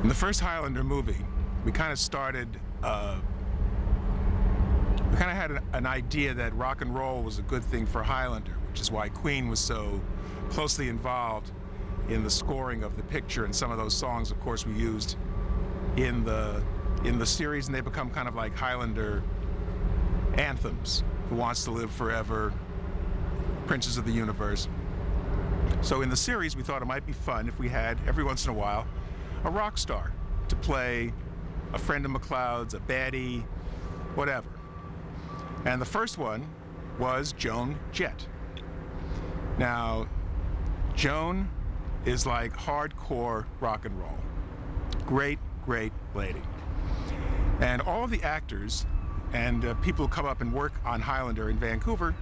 In the first Highlander movie, we kind of started, we kind of had an idea that rock and roll was a good thing for Highlander, which is why Queen was so closely involved in the scoring of the picture, and some of those songs, of course, we used in the series, and they become kind of like Highlander anthems. Who Wants to Live Forever, Princes of the Universe. So in the series, we thought it might be fun if we had, every once in a while, a rock star to play a friend of MacLeod's, a baddie, whatever. And the first one was Joan Jett. Now, Joan is like hardcore rock and roll. Great, great lady. And all of the actors and people who come up and work on Highlander in Vancouver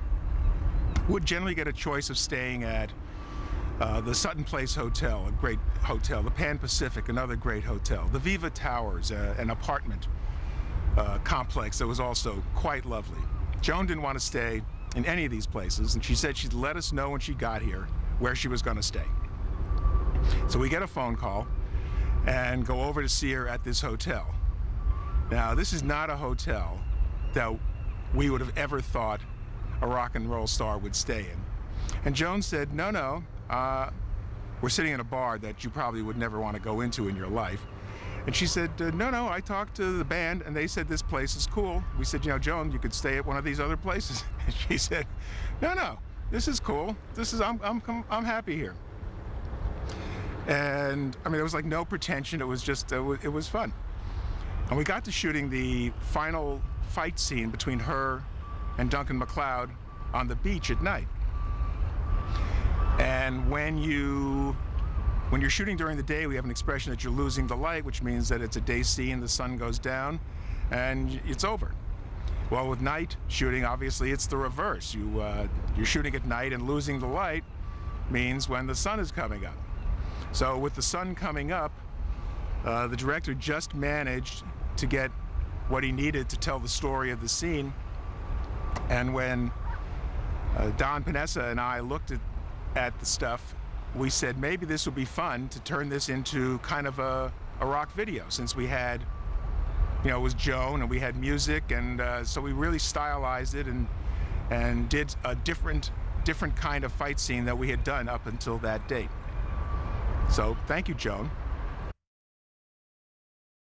would generally get a choice of staying at the Sutton Place Hotel, a great hotel, the Pan Pacific, another great hotel, the Viva Towers, an apartment complex that was also quite lovely. Joan didn't want to stay in any of these places, and she said she'd let us know when she got here where she was going to stay. So we get a phone call and go over to see her at this hotel. Now, this is not a hotel that we would have ever thought a rock and roll star would stay in. And Joan said, no, we're sitting in a bar that you probably would never want to go into in your life. And she said, no, I talked to the band and they said this place is cool. We said, Joan, you could stay at one of these other places. And she said, no, this is cool. I'm happy here. And I mean, there was like no pretension. It was just, it was fun. And we got to shooting the final fight scene between her and Duncan MacLeod on the beach at night. And when you're shooting during the day, we have an expression that you're losing the light, which means that it's a day scene, the sun goes down, and it's over. Well, with night shooting, obviously, it's the reverse. You're shooting at night, and losing the light means when the sun is coming up. So with the sun coming up, the director just managed to get what he needed to tell the story of the scene. And when Don Panessa and I looked at the stuff, we said maybe this would be fun to turn this into kind of a rock video, since we had, it was Joan and we had music, and so we really stylized it and did a different kind of fight scene that we had done up until that date. So thank you, Joan.